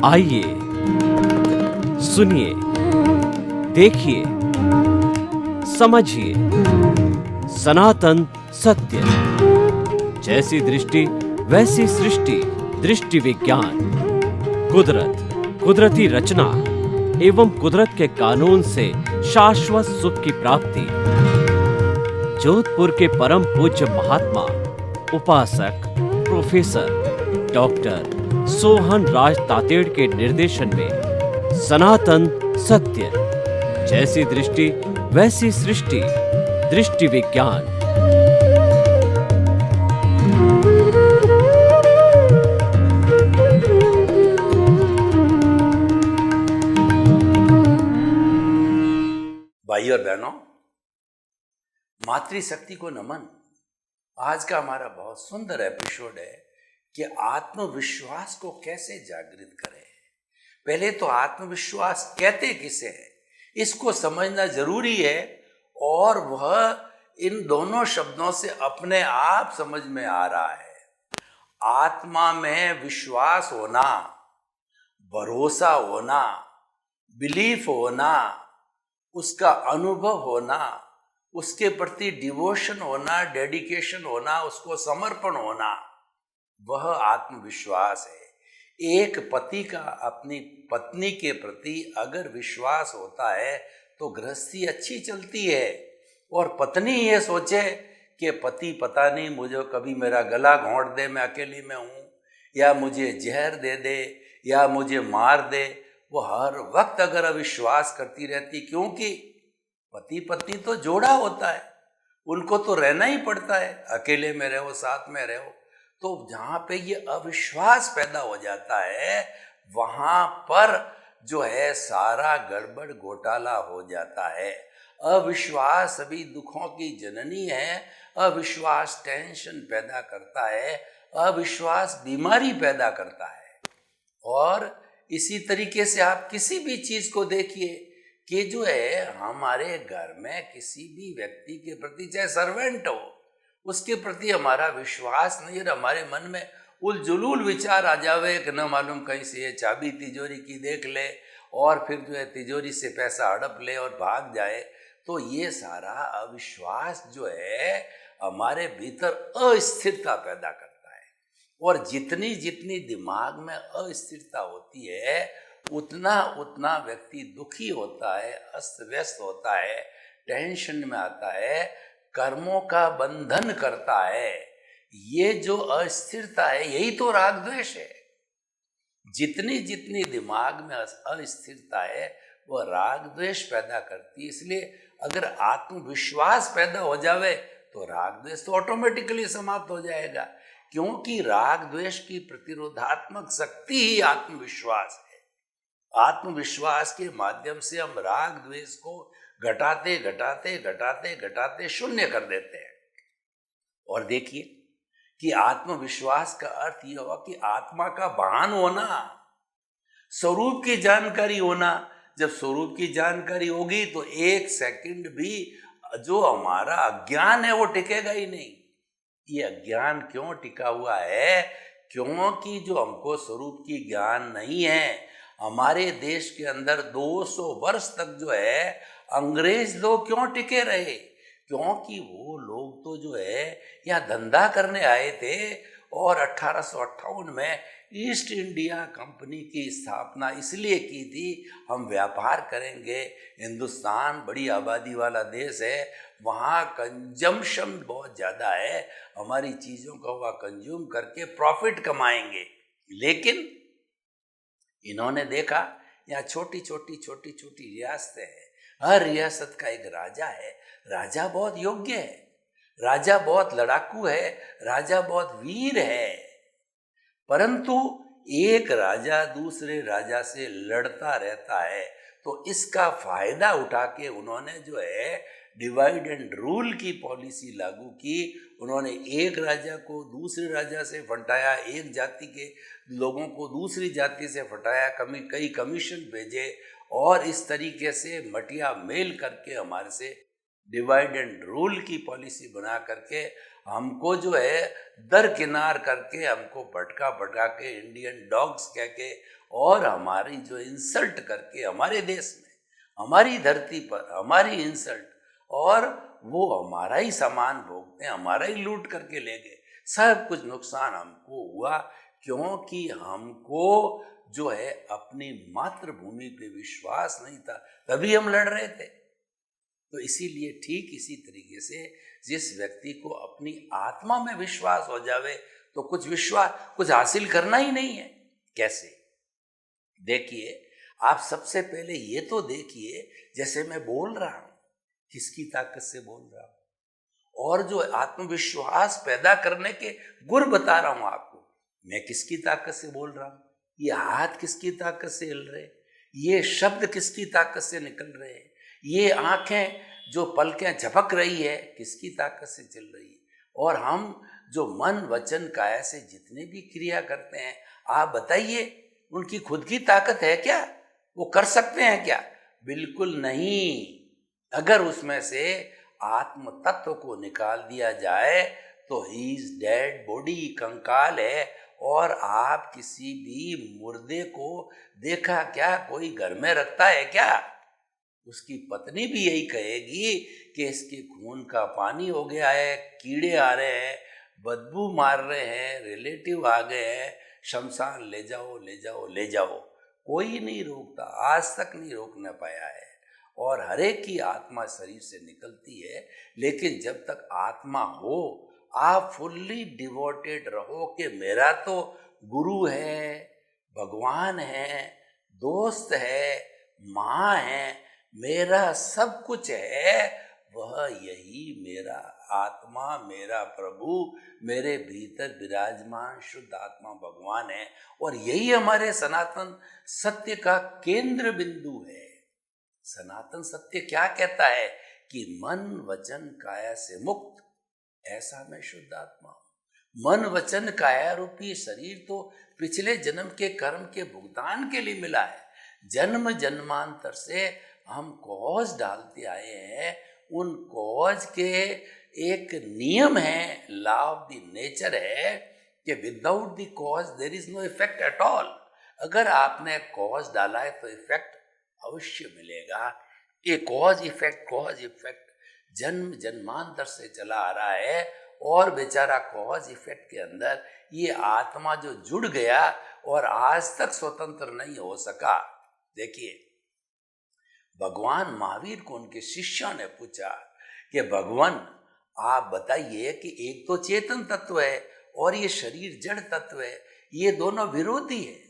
आइए, सुनिए, देखिए, समझिए सनातन सत्य। जैसी दृष्टि वैसी सृष्टि, दृष्टि विज्ञान। कुदरत, कुदरती रचना एवं कुदरत के कानून से शाश्वत सुख की प्राप्ति। जोधपुर के परम पूज्य महात्मा उपासक प्रोफेसर डॉक्टर सोहन राज तातेड़ के निर्देशन में सनातन सत्य। जैसी दृष्टि वैसी सृष्टि, दृष्टि विज्ञान। भाइयों और बहनों, मातृशक्ति को नमन। आज का हमारा बहुत सुंदर एपिसोड है कि आत्मविश्वास को कैसे जागृत करें। पहले तो आत्मविश्वास कहते किसे है, इसको समझना जरूरी है, और वह इन दोनों शब्दों से अपने आप समझ में आ रहा है। आत्मा में विश्वास होना, भरोसा होना, बिलीफ होना, उसका अनुभव होना, उसके प्रति डिवोशन होना, डेडिकेशन होना, उसको समर्पण होना, वह आत्मविश्वास है। एक पति का अपनी पत्नी के प्रति अगर विश्वास होता है तो गृहस्थी अच्छी चलती है। और पत्नी ये सोचे कि पति पता नहीं मुझे कभी मेरा गला घोंट दे, मैं अकेली में हूँ, या मुझे जहर दे दे, या मुझे मार दे, वो हर वक्त अगर अविश्वास करती रहती, क्योंकि पति पत्नी तो जोड़ा होता है, उनको तो रहना ही पड़ता है, अकेले में रहो, साथ में रहो। तो जहाँ पे ये अविश्वास पैदा हो जाता है, वहाँ पर जो है सारा गड़बड़ घोटाला हो जाता है। अविश्वास सभी दुखों की जननी है। अविश्वास टेंशन पैदा करता है, अविश्वास बीमारी पैदा करता है। और इसी तरीके से आप किसी भी चीज को देखिए कि जो है हमारे घर में किसी भी व्यक्ति के प्रति, चाहे सर्वेंट हो, उसके प्रति हमारा विश्वास नहीं, और हमारे मन में उलझुल विचार आ जावे कि न मालूम कहीं से ये चाबी तिजोरी की देख ले, और फिर जो है तिजोरी से पैसा हड़प ले और भाग जाए, तो ये सारा अविश्वास जो है हमारे भीतर अस्थिरता पैदा करता है। और जितनी जितनी दिमाग में अस्थिरता होती है, उतना उतना व्यक्ति दुखी होता है, अस्त व्यस्त होता है, टेंशन में आता है, कर्मों का बंधन करता है। ये जो अस्थिरता है, यही तो राग द्वेष है। जितनी जितनी दिमाग में अस्थिरता है, वो राग द्वेष पैदा करती है। इसलिए अगर आत्मविश्वास पैदा हो जावे तो राग द्वेष तो ऑटोमेटिकली समाप्त हो जाएगा, क्योंकि राग द्वेष की प्रतिरोधात्मक शक्ति ही आत्मविश्वास है। आत्मविश्वास के माध्यम से हम राग द्वेष को घटाते घटाते घटाते घटाते शून्य कर देते हैं। और देखिए कि आत्मविश्वास का अर्थ यह हुआ कि आत्मा का भान होना, स्वरूप की जानकारी होना। जब स्वरूप की जानकारी होगी तो एक सेकंड भी जो हमारा अज्ञान है वो टिकेगा ही नहीं। ये अज्ञान क्यों टिका हुआ है? क्योंकि जो हमको स्वरूप की ज्ञान नहीं है। हमारे देश के अंदर 200 वर्ष तक जो है अंग्रेज लोग क्यों टिके रहे? क्योंकि वो लोग तो जो है यहाँ धंधा करने आए थे, और 1858 में ईस्ट इंडिया कंपनी की स्थापना इसलिए की थी, हम व्यापार करेंगे। हिंदुस्तान बड़ी आबादी वाला देश है, वहाँ कंजम्पशन बहुत ज़्यादा है, हमारी चीज़ों का वह कंज्यूम करके प्रॉफिट कमाएंगे। लेकिन इन्होंने देखा यहाँ छोटी छोटी रियासतें हैं, हर रियासत का एक राजा है, राजा बहुत योग्य है, राजा बहुत लड़ाकू है, राजा बहुत वीर है, परंतु एक राजा दूसरे राजा से लड़ता रहता है। तो इसका फायदा उठा के उन्होंने जो है डिवाइड एंड रूल की पॉलिसी लागू की। उन्होंने एक राजा को दूसरे राजा से फटाया, एक जाति के लोगों को दूसरी जाति से फटाया, कई कमीशन भेजे, और इस तरीके से मटिया मेल करके हमारे से डिवाइड एंड रूल की पॉलिसी बना करके हमको जो है दरकिनार करके, हमको भटका भटका के, इंडियन डॉग्स कह के और हमारी जो इंसल्ट करके हमारे देश में, हमारी धरती पर हमारी इंसल्ट, और वो हमारा ही सामान भोगते हैं, हमारा ही लूट करके ले गए। सब कुछ नुकसान हमको हुआ क्योंकि हमको जो है अपनी मातृभूमि पे विश्वास नहीं था, तभी हम लड़ रहे थे। तो इसीलिए ठीक इसी तरीके से जिस व्यक्ति को अपनी आत्मा में विश्वास हो जावे तो कुछ हासिल करना ही नहीं है। कैसे? देखिए, आप सबसे पहले ये तो देखिए, जैसे मैं बोल रहा हूं, किसकी ताकत से बोल रहा हूं, और जो आत्मविश्वास पैदा करने के गुर बता रहा हूं आपको, मैं किसकी ताकत से बोल रहा हूं, ये हाथ किसकी ताकत से हिल रहे, ये शब्द किसकी ताकत से निकल रहे हैं, ये आंखें जो पलकें झपक रही है किसकी ताकत से चल रही है, और हम जो मन वचन काया से जितने भी क्रिया करते हैं, आप बताइए उनकी खुद की ताकत है क्या? वो कर सकते हैं क्या? बिल्कुल नहीं। अगर उसमें से आत्म तत्व को निकाल दिया जाए तो ही इज डेड बॉडी, कंकाल है। और आप किसी भी मुर्दे को देखा क्या कोई घर में रखता है क्या? उसकी पत्नी भी यही कहेगी कि इसके खून का पानी हो गया है, कीड़े आ रहे हैं, बदबू मार रहे हैं, रिलेटिव आ गए हैं, शमशान ले जाओ ले जाओ ले जाओ। कोई नहीं रोकता, आज तक नहीं रोकने पाया है। और हर एक की आत्मा शरीर से निकलती है, लेकिन जब तक आत्मा हो, आप फुल्ली डिवोटेड रहो कि मेरा तो गुरु है, भगवान है, दोस्त है, माँ है, मेरा सब कुछ है, वह यही मेरा आत्मा, मेरा प्रभु, मेरे भीतर विराजमान शुद्ध आत्मा भगवान है। और यही हमारे सनातन सत्य का केंद्र बिंदु है। सनातन सत्य क्या कहता है कि मन वचन काया से मुक्त, ऐसा मैं शुद्ध आत्मा हूं। मन वचन काया रूपी शरीर तो पिछले जन्म के कर्म के भुगतान के लिए मिला है। जन्म जन्मांतर से हम कॉज डालते आए हैं, उन कॉज के एक नियम है, लॉ ऑफ द नेचर है कि without the cause there is no effect at all. अगर आपने कॉज डाला है तो इफेक्ट अवश्य मिलेगा। ये कॉज इफेक्ट जन्म जन्मांतर से चला आ रहा है, और बेचारा कॉज इफेक्ट के अंदर ये आत्मा जो जुड़ गया और आज तक स्वतंत्र नहीं हो सका। देखिए, भगवान महावीर को उनके शिष्यों ने पूछा कि भगवान आप बताइए कि एक तो चेतन तत्व है और ये शरीर जड़ तत्व है, ये दोनों विरोधी है।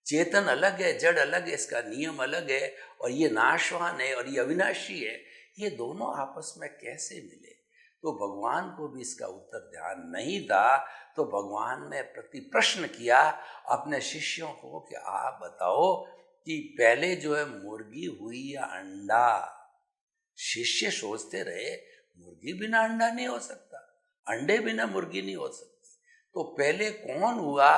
चेतन अलग है, जड़ अलग है, इसका नियम अलग है, और ये नाशवान है और ये अविनाशी है, ये दोनों आपस में कैसे मिले? तो भगवान को भी इसका उत्तर ध्यान नहीं था। तो भगवान ने प्रति प्रश्न किया अपने शिष्यों को कि आप बताओ कि पहले जो है मुर्गी हुई या अंडा? शिष्य सोचते रहे मुर्गी बिना अंडा नहीं हो सकता, अंडे बिना मुर्गी नहीं हो सकती, तो पहले कौन हुआ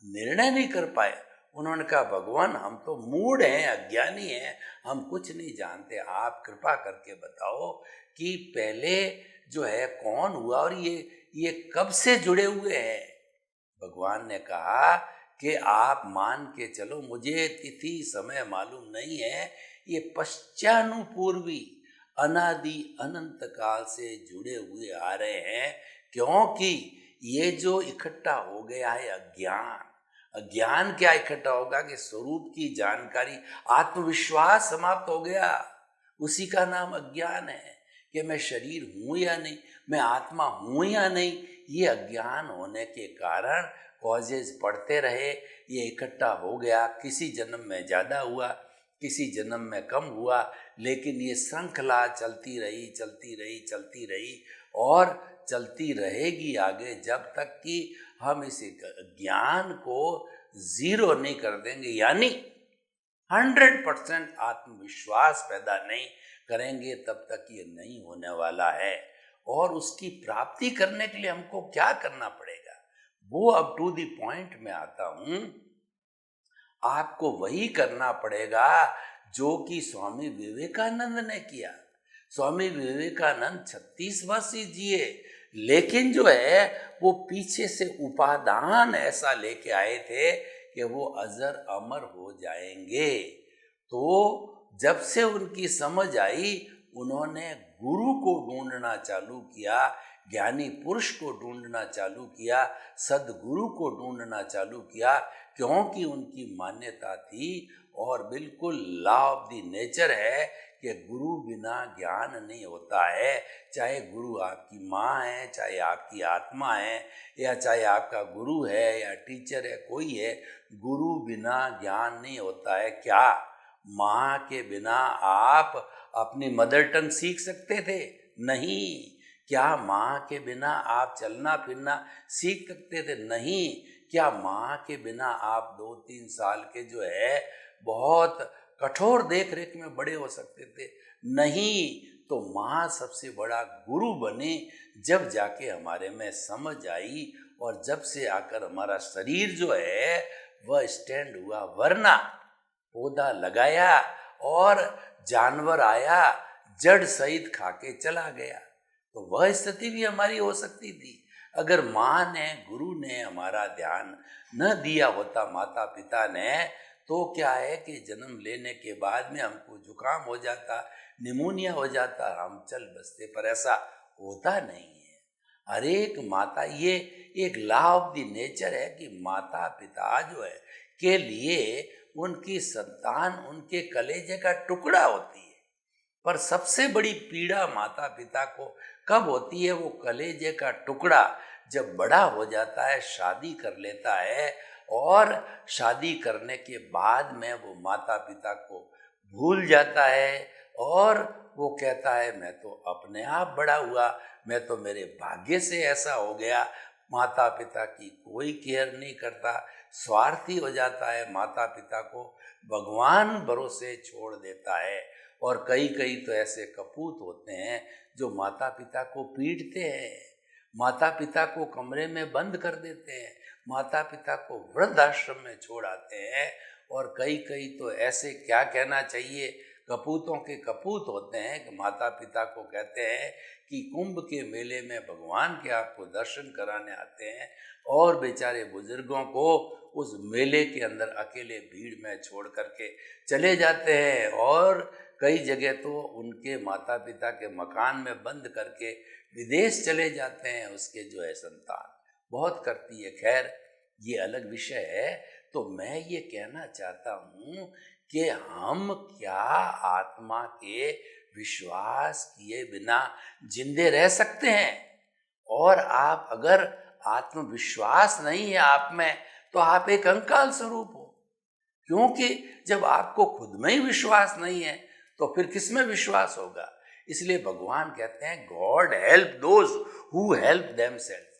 निर्णय नहीं कर पाए। उन्होंने कहा भगवान हम तो मूढ़ हैं, अज्ञानी हैं, हम कुछ नहीं जानते, आप कृपा करके बताओ कि पहले जो है कौन हुआ और ये कब से जुड़े हुए हैं। भगवान ने कहा कि आप मान के चलो, मुझे तिथि समय मालूम नहीं है, ये पश्चानुपूर्वी अनादि अनंत काल से जुड़े हुए आ रहे हैं, क्योंकि ये जो इकट्ठा हो गया है अज्ञान क्या इकट्ठा होगा कि स्वरूप की जानकारी, आत्मविश्वास समाप्त हो गया, उसी का नाम अज्ञान है कि मैं शरीर हूं या नहीं, मैं आत्मा हूं या नहीं। ये अज्ञान होने के कारण कॉजेज पढ़ते रहे, ये इकट्ठा हो गया, किसी जन्म में ज़्यादा हुआ, किसी जन्म में कम हुआ, लेकिन ये श्रृंखला चलती रही और चलती रहेगी आगे, जब तक कि हम इस ज्ञान को जीरो नहीं कर देंगे, यानी 100% आत्मविश्वास पैदा नहीं करेंगे, तब तक ये नहीं होने वाला है। और उसकी प्राप्ति करने के लिए हमको क्या करना पड़ेगा, वो अब टू द पॉइंट में आता हूं। आपको वही करना पड़ेगा जो कि स्वामी विवेकानंद ने किया। स्वामी विवेकानंद 36 वर्ष ही जिए, लेकिन जो है वो पीछे से उपादान ऐसा लेके आए थे कि वो अजर अमर हो जाएंगे। तो जब से उनकी समझ आई, उन्होंने गुरु को ढूंढना चालू किया, ज्ञानी पुरुष को ढूंढना चालू किया, सदगुरु को ढूंढना चालू किया, क्योंकि उनकी मान्यता थी और बिल्कुल लॉ ऑफ द नेचर है कि गुरु बिना ज्ञान नहीं होता है। चाहे गुरु आपकी माँ है, चाहे आपकी आत्मा है, या चाहे आपका गुरु है या टीचर है, कोई है, गुरु बिना ज्ञान नहीं होता है। क्या माँ के बिना आप अपनी मदर टंग सीख सकते थे? नहीं। क्या माँ के बिना आप चलना फिरना सीख सकते थे? नहीं। क्या माँ के बिना आप 2-3 साल के जो है बहुत कठोर देख रेख में बड़े हो सकते थे? नहीं। तो माँ सबसे बड़ा गुरु बने जब जाके हमारे में समझ आई, और जब से आकर हमारा शरीर जो है वह स्टैंड हुआ, वरना पौधा लगाया और जानवर आया, जड़ सहित खा के चला गया, तो वह स्थिति भी हमारी हो सकती थी। अगर माँ ने, गुरु ने हमारा ध्यान न दिया होता, माता पिता ने, तो क्या है कि जन्म लेने के बाद में हमको जुकाम हो जाता, निमोनिया हो जाता, हम चल बसते। पर ऐसा होता नहीं है। हर एक माता, ये एक लॉ ऑफ द नेचर है कि माता पिता जो है के लिए उनकी संतान उनके कलेजे का टुकड़ा होती है। पर सबसे बड़ी पीड़ा माता पिता को कब होती है? वो कलेजे का टुकड़ा जब बड़ा हो जाता है, शादी कर लेता है, और शादी करने के बाद में वो माता पिता को भूल जाता है, और वो कहता है मैं तो अपने आप बड़ा हुआ, मैं तो मेरे भाग्य से ऐसा हो गया। माता पिता की कोई केयर नहीं करता, स्वार्थी हो जाता है, माता पिता को भगवान भरोसे छोड़ देता है। और कई कई तो ऐसे कपूत होते हैं जो माता पिता को पीटते हैं, माता पिता को कमरे में बंद कर देते हैं, माता पिता को वृद्धाश्रम में छोड़ आते हैं। और कई कई तो ऐसे, क्या कहना चाहिए, कपूतों के कपूत होते हैं कि माता पिता को कहते हैं कि कुंभ के मेले में भगवान के आपको दर्शन कराने आते हैं, और बेचारे बुजुर्गों को उस मेले के अंदर अकेले भीड़ में छोड़ करके चले जाते हैं। और कई जगह तो उनके माता पिता के मकान में बंद करके विदेश चले जाते हैं, उसके जो है संतान बहुत करती है। खैर, ये अलग विषय है। तो मैं ये कहना चाहता हूँ कि हम क्या आत्मा के विश्वास किए बिना जिंदे रह सकते हैं? और आप अगर आत्मविश्वास नहीं है आप में, तो आप एक कंकाल स्वरूप हो। क्योंकि जब आपको खुद में ही विश्वास नहीं है, तो फिर किस में विश्वास होगा? इसलिए भगवान कहते हैं, God help those who help themselves.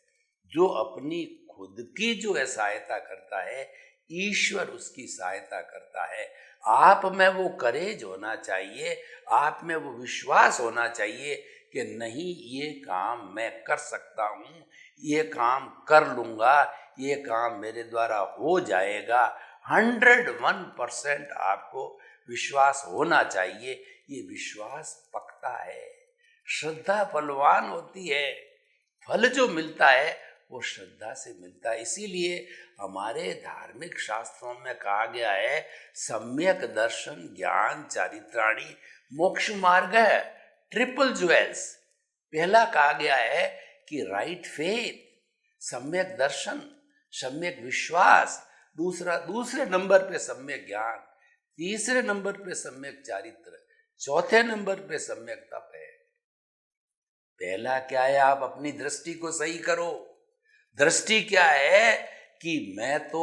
जो अपनी खुद की जो है सहायता करता है, ईश्वर उसकी सहायता करता है। आप में वो करेज होना चाहिए, आप में वो विश्वास होना चाहिए कि नहीं, ये काम मैं कर सकता हूँ, ये काम कर लूँगा, ये काम मेरे द्वारा हो जाएगा। 101% आपको विश्वास होना चाहिए। ये विश्वास पकता है, श्रद्धा फलवान होती है। फल जो मिलता है वो श्रद्धा से मिलता है। इसीलिए हमारे धार्मिक शास्त्रों में कहा गया है, सम्यक दर्शन ज्ञान चारित्राणी मोक्ष मार्ग है, ट्रिपल ज्वेल्स। पहला कहा गया है कि राइट फेथ, सम्यक दर्शन, सम्यक विश्वास, दूसरे नंबर पे सम्यक ज्ञान, तीसरे नंबर पे सम्यक चारित्र, चौथे नंबर पे सम्यक तप है। पहला क्या है? आप अपनी दृष्टि को सही करो। दृष्टि क्या है कि मैं तो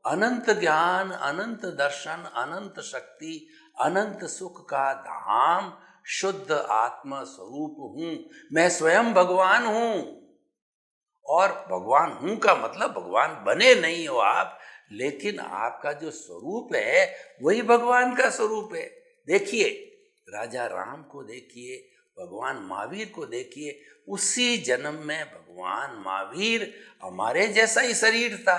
अनंत ज्ञान, अनंत दर्शन, अनंत शक्ति, अनंत सुख का धाम, शुद्ध आत्मा स्वरूप हूं। मैं स्वयं भगवान हूं। और भगवान हूं का मतलब भगवान बने नहीं हो आप, लेकिन आपका जो स्वरूप है वही भगवान का स्वरूप है। देखिए, राजा राम को देखिए, भगवान महावीर को देखिए, उसी जन्म में भगवान महावीर हमारे जैसा ही शरीर था,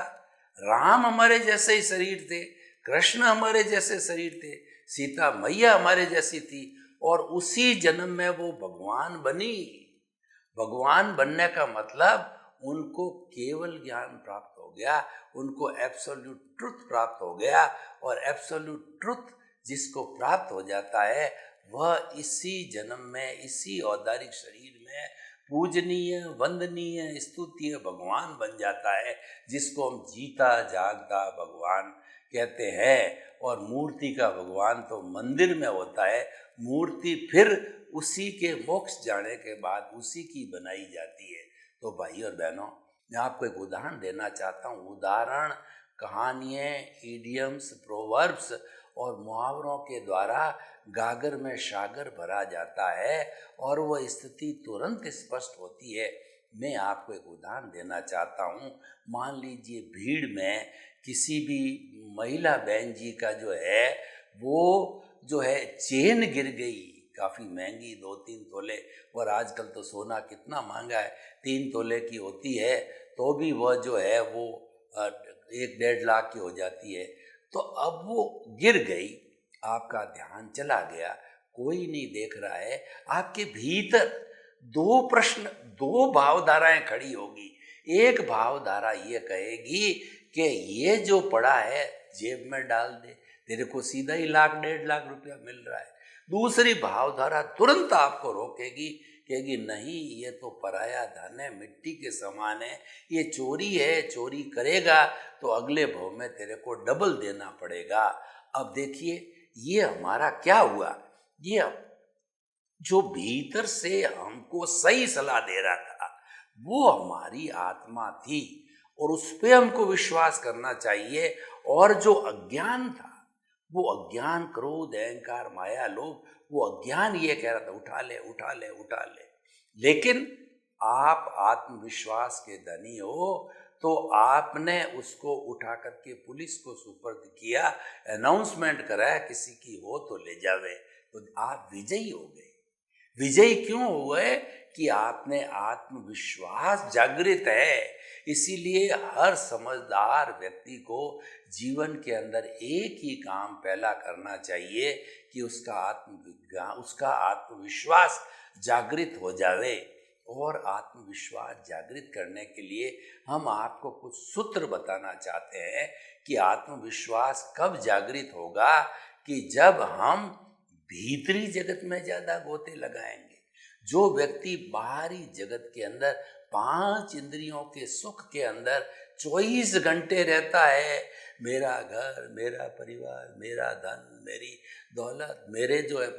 राम हमारे जैसे ही शरीर थे, कृष्ण हमारे जैसे शरीर थे, सीता मैया हमारे जैसी थी, और उसी जन्म में वो भगवान बनी। भगवान बनने का मतलब उनको केवल ज्ञान प्राप्त हो गया, उनको एब्सोल्यूट ट्रुथ प्राप्त हो गया। और एब्सोल्यूट ट्रुथ जिसको प्राप्त हो जाता है वह इसी जन्म में, इसी औदारिक शरीर में पूजनीय, वंदनीय, स्तुतीय भगवान बन जाता है, जिसको हम जीता जागता भगवान कहते हैं। और मूर्ति का भगवान तो मंदिर में होता है, मूर्ति फिर उसी के मोक्ष जाने के बाद उसी की बनाई जाती है। तो भाई और बहनों, मैं आपको एक उदाहरण देना चाहता हूँ। उदाहरण, कहानियाँ, इडियम्स, प्रोवर्ब्स और मुहावरों के द्वारा गागर में सागर भरा जाता है और वह स्थिति तुरंत स्पष्ट होती है। मैं आपको एक उदाहरण देना चाहता हूँ। मान लीजिए भीड़ में किसी भी महिला बहन जी का जो है चेन गिर गई, काफ़ी महंगी, 2-3 तोले, और आजकल तो सोना कितना महंगा है, 3 तोले की होती है तो भी वह जो है वो 1-1.5 लाख की हो जाती है। तो अब वो गिर गई, आपका ध्यान चला गया, कोई नहीं देख रहा है, आपके भीतर दो प्रश्न, दो भावधाराएं खड़ी होगी। एक भावधारा ये कहेगी कि ये जो पड़ा है जेब में डाल दे, तेरे को सीधा ही 1-1.5 लाख रुपया मिल रहा है। दूसरी भावधारा तुरंत आपको रोकेगी, कहेगी नहीं, ये तो पराया धन है, मिट्टी के समान है, ये चोरी है, चोरी करेगा तो अगले भव में तेरे को डबल देना पड़ेगा। अब देखिए ये हमारा क्या हुआ, ये जो भीतर से हमको सही सलाह दे रहा था वो हमारी आत्मा थी और उस पर हमको विश्वास करना चाहिए। और जो अज्ञान था, वो अज्ञान, क्रोध, अहंकार, माया, लोभ, वो अज्ञान ये कह रहा था उठा ले उठा ले उठा ले। लेकिन आप आत्मविश्वास के धनी हो तो आपने उसको उठा करके पुलिस को सुपर्द किया, अनाउंसमेंट कराया किसी की हो तो ले जावे, तो आप विजयी हो गए। विजयी क्यों हुए? कि आपने आत्मविश्वास जागृत है। इसीलिए हर समझदार व्यक्ति को जीवन के अंदर एक ही काम पहला करना चाहिए कि उसका आत्मविश्वास जागृत हो जावे। और आत्मविश्वास जागृत करने के लिए हम आपको कुछ सूत्र बताना चाहते हैं कि आत्मविश्वास कब जागृत होगा, कि जब हम भीतरी जगत में ज्यादा गोते लगाएंगे। जो व्यक्ति बाहरी जगत के अंदर 5 इंद्रियों के सुख के अंदर 24 घंटे रहता है, मेरा घर, मेरा परिवार, मेरा धन, मेरी दौलत,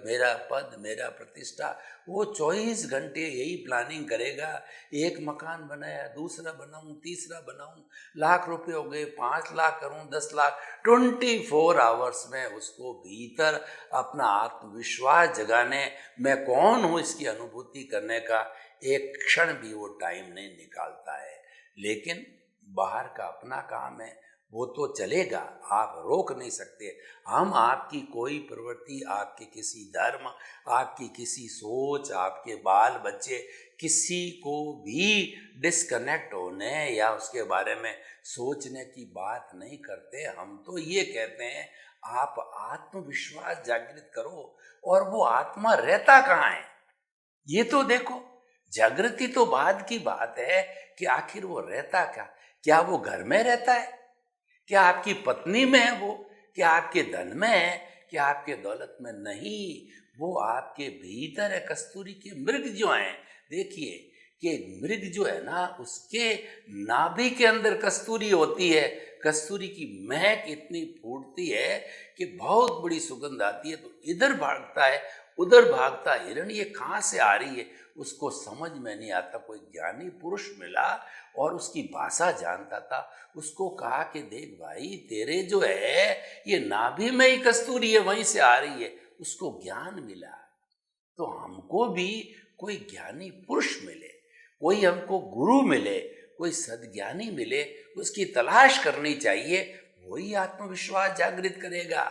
मेरा पद, मेरा प्रतिष्ठा, वो 24 घंटे यही प्लानिंग करेगा। एक मकान बनाया, दूसरा बनाऊं, तीसरा बनाऊं, लाख रुपए हो गए, 5 लाख करूं, 10 लाख, 24 आवर्स में उसको भीतर अपना आत्मविश्वास जगाने, मैं कौन हूं इसकी अनुभूति करने का एक क्षण भी वो टाइम नहीं निकालता है। लेकिन बाहर का अपना काम है, वो तो चलेगा, आप रोक नहीं सकते। हम आपकी कोई प्रवृत्ति, आपके किसी धर्म, आपकी किसी सोच, आपके बाल बच्चे, किसी को भी डिस्कनेक्ट होने या उसके बारे में सोचने की बात नहीं करते। हम तो ये कहते हैं आप आत्मविश्वास जागृत करो। और वो आत्मा रहता कहाँ है ये तो देखो। जागृति तो बाद की बात है कि आखिर वो रहता क्या वो घर में रहता है, क्या आपकी पत्नी में है वो, क्या आपके धन में है, क्या आपके दौलत में? नहीं, वो आपके भीतर है। कस्तूरी के मृग जो हैं, देखिए कि मृग जो है ना, उसके नाभि के अंदर कस्तूरी होती है। कस्तूरी की महक इतनी फूटती है कि बहुत बड़ी सुगंध आती है। तो इधर भागता है, उधर भागता हिरण, ये कहाँ से आ रही है उसको समझ में नहीं आता। कोई ज्ञानी पुरुष मिला और उसकी भाषा जानता था, उसको कहा कि देख भाई, तेरे जो है ये नाभि में ही कस्तूरी है, वहीं से आ रही है। उसको ज्ञान मिला। तो हमको भी कोई ज्ञानी पुरुष मिले, कोई हमको गुरु मिले, कोई सद्ज्ञानी मिले, उसकी तलाश करनी चाहिए। वही आत्मविश्वास जागृत करेगा।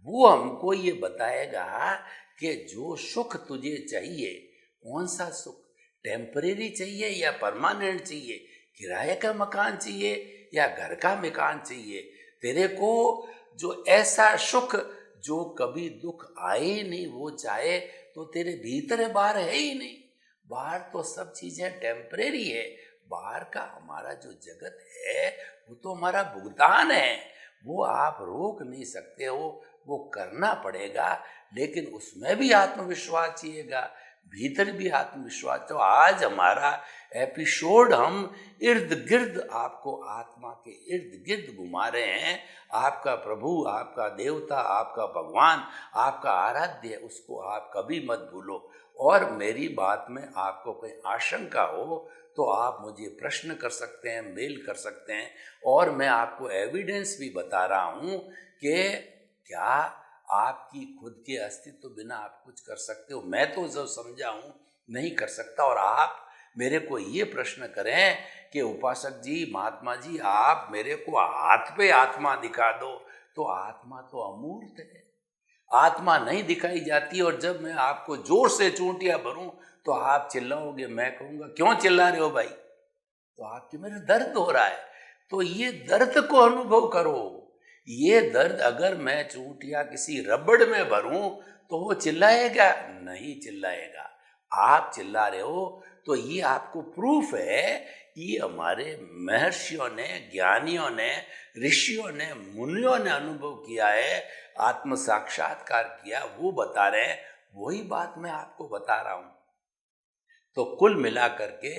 वो हमको ये बताएगा कि जो सुख तुझे चाहिए, कौन सा सुख, टेम्परेरी चाहिए या परमानेंट चाहिए, किराए का मकान चाहिए या घर का मकान चाहिए, तेरे को जो ऐसा सुख जो कभी दुख आए ही नहीं वो चाहे तो तेरे भीतर है, बाहर है ही नहीं। बाहर तो सब चीजें टेम्परेरी है, बाहर का हमारा जो जगत है वो तो हमारा भुगतान है, वो आप रोक नहीं सकते हो, वो करना पड़ेगा, लेकिन उसमें भी आत्मविश्वास चाहिएगा, भीतर भी आत्मविश्वास। तो आज हमारा एपिसोड हम इर्द गिर्द, आपको आत्मा के इर्द गिर्द घुमा रहे हैं। आपका प्रभु, आपका देवता, आपका भगवान, आपका आराध्य, उसको आप कभी मत भूलो। और मेरी बात में आपको कोई आशंका हो तो आप मुझे प्रश्न कर सकते हैं, मेल कर सकते हैं, और मैं आपको एविडेंस भी बता रहा हूँ कि क्या आपकी खुद के अस्तित्व बिना आप कुछ कर सकते हो। मैं तो जो समझा हूँ नहीं कर सकता, और आप मेरे को ये प्रश्न करें कि उपासक जी, महात्मा जी, आप मेरे को हाथ पे आत्मा दिखा दो, तो आत्मा तो अमूर्त है, आत्मा नहीं दिखाई जाती। और जब मैं आपको जोर से चूंटियां भरूं तो आप चिल्लाओगे, मैं कहूँगा क्यों चिल्ला रहे हो भाई, तो आपके मेरे दर्द हो रहा है। तो ये दर्द को अनुभव करो। ये दर्द अगर मैं चूंटियां किसी रबड़ में भरूं तो वो चिल्लाएगा? नहीं चिल्लाएगा। आप चिल्ला रहे हो तो ये आपको प्रूफ है, ये हमारे महर्षियों ने, ज्ञानियों ने, ऋषियों ने, मुनियों ने अनुभव किया है, आत्म साक्षात्कार किया, वो बता रहे हैं, वही बात मैं आपको बता रहा हूं। तो कुल मिलाकर के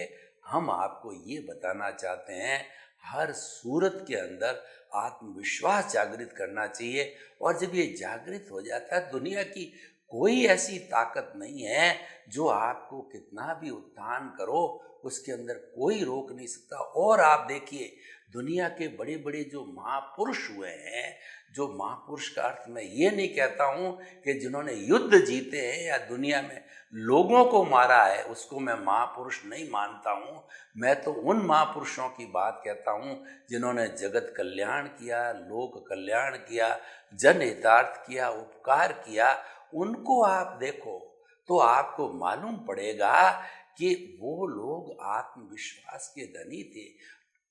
हम आपको ये बताना चाहते हैं, हर सूरत के अंदर आत्मविश्वास जागृत करना चाहिए। और जब ये जागृत हो जाता है, दुनिया की कोई ऐसी ताकत नहीं है जो आपको कितना भी उत्थान करो, उसके अंदर कोई रोक नहीं सकता। और आप देखिए, दुनिया के बड़े बड़े जो महापुरुष हुए हैं, जो महापुरुष का अर्थ मैं ये नहीं कहता हूँ कि जिन्होंने युद्ध जीते हैं या दुनिया में लोगों को मारा है, उसको मैं महापुरुष नहीं मानता हूँ। मैं तो उन महापुरुषों की बात कहता हूँ जिन्होंने जगत कल्याण किया, लोक कल्याण किया, जनहितार्थ किया, उपकार किया। उनको आप देखो तो आपको मालूम पड़ेगा कि वो लोग आत्मविश्वास के धनी थे।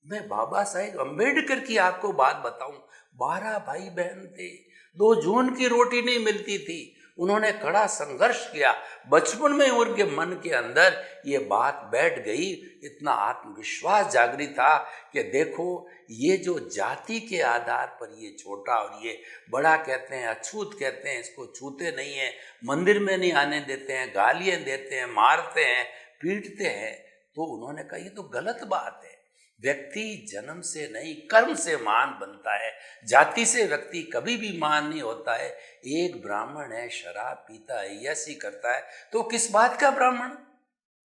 मैं बाबा साहेब अम्बेडकर की आपको बात बताऊं, 12 भाई बहन थे, 2 जून की रोटी नहीं मिलती थी, उन्होंने कड़ा संघर्ष किया। बचपन में उनके मन के अंदर ये बात बैठ गई, इतना आत्मविश्वास जागृत था कि देखो, ये जो जाति के आधार पर ये छोटा और ये बड़ा कहते हैं, अछूत कहते हैं, इसको छूते नहीं हैं, मंदिर में नहीं आने देते हैं, गालियां देते हैं, मारते हैं, पीटते हैं, तो उन्होंने कहा ये तो गलत बात है। व्यक्ति जन्म से नहीं, कर्म से महान बनता है, जाति से व्यक्ति कभी भी महान नहीं होता है। एक ब्राह्मण है, शराब पीता है, ऐसी करता है, तो किस बात का ब्राह्मण?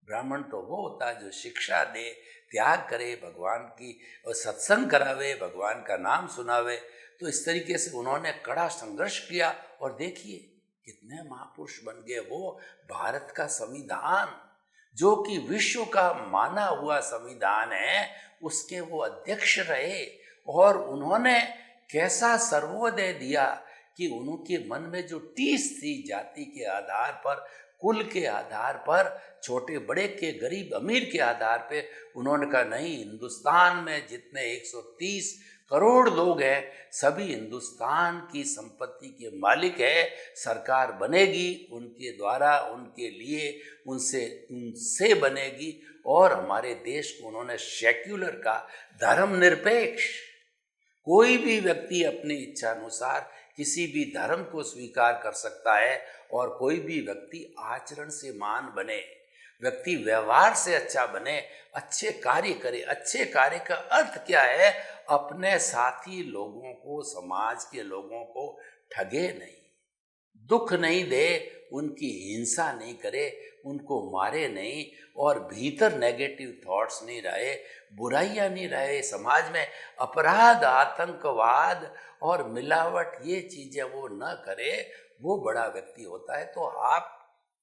ब्राह्मण तो वो होता है जो शिक्षा दे, त्याग करे, भगवान की और सत्संग करावे, भगवान का नाम सुनावे। तो इस तरीके से उन्होंने कड़ा संघर्ष किया, और देखिए कितने महापुरुष बन गए। वो भारत का संविधान, जो कि विश्व का माना हुआ संविधान है, उसके वो अध्यक्ष रहे, और उन्होंने कैसा सर्वोदय दिया कि उनके मन में जो टीस थी जाति के आधार पर, कुल के आधार पर, छोटे बड़े के, गरीब अमीर के आधार पे, उन्होंने कहा नहीं, हिंदुस्तान में जितने 130 करोड़ लोग हैं, सभी हिंदुस्तान की संपत्ति के मालिक है, सरकार बनेगी उनके द्वारा, उनके लिए, उनसे बनेगी। और हमारे देश को उन्होंने सेक्युलर का, धर्मनिरपेक्ष, कोई भी व्यक्ति अपनी इच्छा अनुसार किसी भी धर्म को स्वीकार कर सकता है, और कोई भी व्यक्ति आचरण से महान बने, व्यक्ति व्यवहार से अच्छा बने, अच्छे कार्य करे। अच्छे कार्य का अर्थ क्या है? अपने साथी लोगों को, समाज के लोगों को ठगे नहीं, दुख नहीं दे, उनकी हिंसा नहीं करे, उनको मारे नहीं, और भीतर नेगेटिव थॉट्स नहीं रहे, बुराइयां नहीं रहे, समाज में अपराध, आतंकवाद और मिलावट, ये चीजें वो न करे, वो बड़ा व्यक्ति होता है। तो आप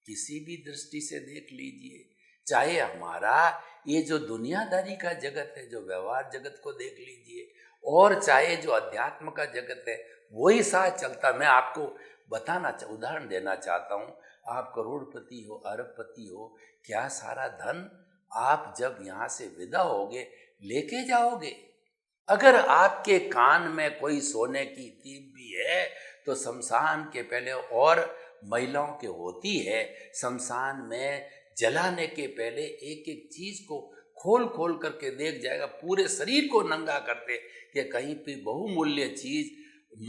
किसी भी दृष्टि से देख लीजिए, चाहे हमारा ये जो दुनियादारी का जगत है, जो व्यवहार जगत को देख लीजिए, और चाहे जो अध्यात्म का जगत है, वही साथ चलता। मैं आपको उदाहरण देना चाहता हूँ। आप करोड़पति हो, अरबपति हो, क्या सारा धन आप जब यहाँ से विदा होगे लेके जाओगे? अगर आपके कान में कोई सोने की तीप भी है तो शमशान के पहले, और महिलाओं के होती है, शमशान में जलाने के पहले एक एक चीज को खोल खोल करके देख जाएगा, पूरे शरीर को नंगा करते कि कहीं पे बहुमूल्य चीज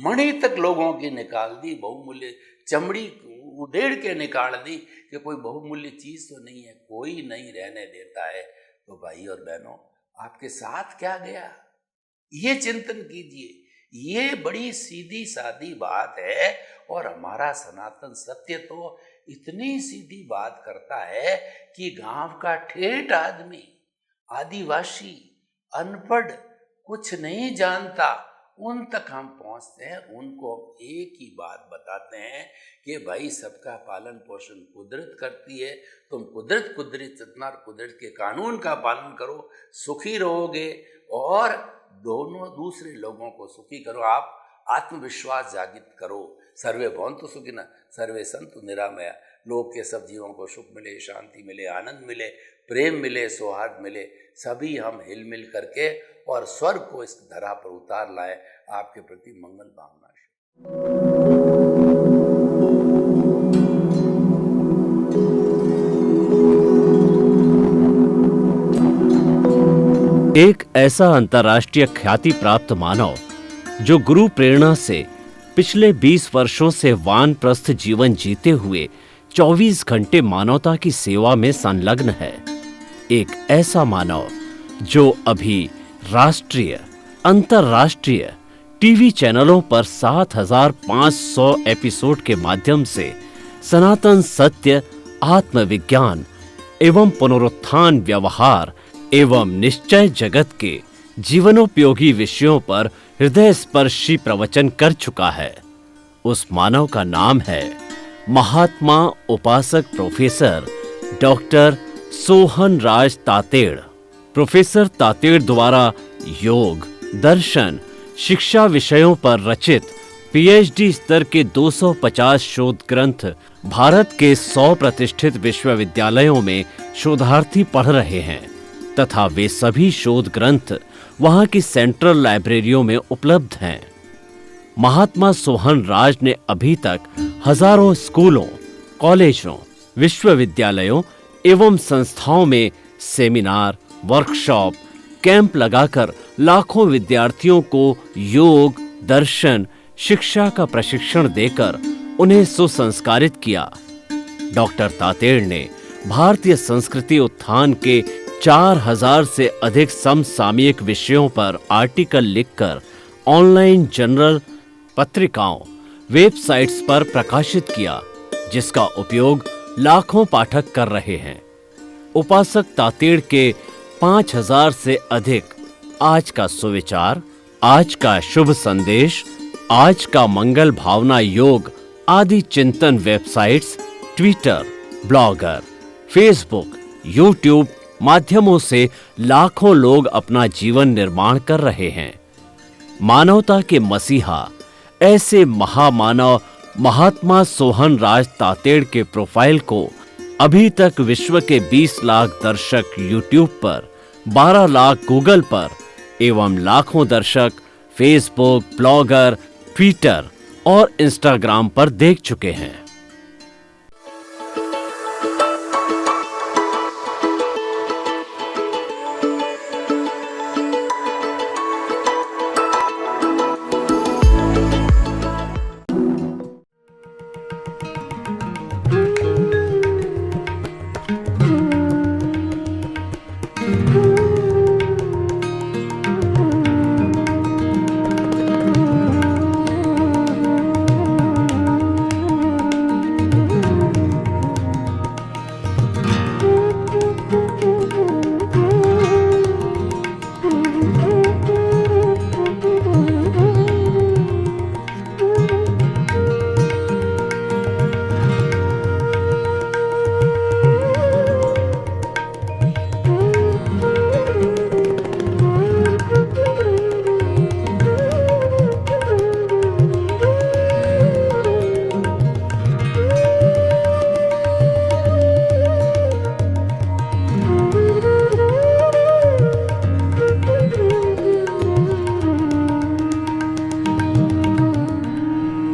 मणि तक लोगों की निकाल दी, बहुमूल्य चमड़ी उधेड़ के निकाल दी कि कोई बहुमूल्य चीज तो नहीं है, कोई नहीं रहने देता है। तो भाई और बहनों, आपके साथ क्या गया, ये चिंतन कीजिए। ये बड़ी सीधी सादी बात है और हमारा सनातन सत्य तो इतनी सीधी बात करता है कि गांव का ठेठ आदमी, आदिवासी, अनपढ़, कुछ नहीं जानता, उन तक हम पहुंचते हैं। उनको एक ही बात बताते हैं कि भाई सबका पालन पोषण कुदरत करती है, तुम कुदरत कुदरत के कानून का पालन करो, सुखी रहोगे और दोनों दूसरे लोगों को सुखी करो। आप आत्मविश्वास जागृत करो। सर्वे भवन्तु सुखिनः सर्वे सन्तु निरामया। लोक के सब जीवों को सुख मिले, शांति मिले, आनंद मिले, प्रेम मिले, सौहार्द मिले। सभी हम हिल मिल करके और स्वर्ग को इस धरा पर उतार लाए। आपके प्रति मंगल भावना। एक ऐसा अंतर्राष्ट्रीय ख्याति प्राप्त मानव जो गुरु प्रेरणा से पिछले 20 वर्षों से वानप्रस्थ जीवन जीते हुए 24 घंटे मानवता की सेवा में संलग्न है। एक ऐसा मानव जो अभी राष्ट्रीय, अंतर्राष्ट्रीय टीवी चैनलों पर 7,500 एपिसोड के माध्यम से सनातन सत्य, आत्मविज्ञान एवं पुनरुत्थान व्यवहार एवं निश्चय जगत के जीवनोपयोगी विषयों पर हृदय स्पर्शी प्रवचन कर चुका है। उस मानव का नाम है महात्मा उपासक प्रोफेसर डॉक्टर सोहन राज तातेड़। प्रोफेसर तातेड़ द्वारा योग, दर्शन, शिक्षा विषयों पर रचित पीएचडी स्तर के 250 शोध ग्रंथ भारत के 100 प्रतिष्ठित विश्वविद्यालयों में शोधार्थी पढ़ रहे हैं तथा वे सभी शोध ग्रंथ वहां की सेंट्रल लाइब्रेरियों में उपलब्ध हैं। महात्मा सोहन राज ने अभी तक हजारों स्कूलों, कॉलेजों, विश्वविद्यालयों एवं संस्थाओं में सेमिनार, वर्कशॉप, कैंप लगाकर लाखों विद्यार्थियों को योग, दर्शन, शिक्षा का प्रशिक्षण देकर उन्हें सुसंस्कारित किया। डॉक्टर तातेड़ ने भारतीय संस्कृति उत्थान के 4000 से अधिक समसामयिक विषयों पर आर्टिकल लिखकर ऑनलाइन जर्नल, पत्रिकाओं, वेबसाइट्स पर प्रकाशित किया, जिसका उपयोग लाखों पाठक कर रहे हैं। उपासक तातेड़ के 5000 से अधिक आज का सुविचार, आज का शुभ संदेश, आज का मंगल भावना योग आदि चिंतन websites, Twitter, blogger, Facebook, YouTube माध्यमों से लाखों लोग अपना जीवन निर्माण कर रहे हैं। मानवता के मसीहा ऐसे महामानव महात्मा सोहन राज तातेड़ के प्रोफाइल को अभी तक विश्व के 20 लाख दर्शक यूट्यूब पर, 12 लाख गूगल पर एवं लाखों दर्शक फेसबुक, ब्लॉगर, ट्विटर और इंस्टाग्राम पर देख चुके हैं।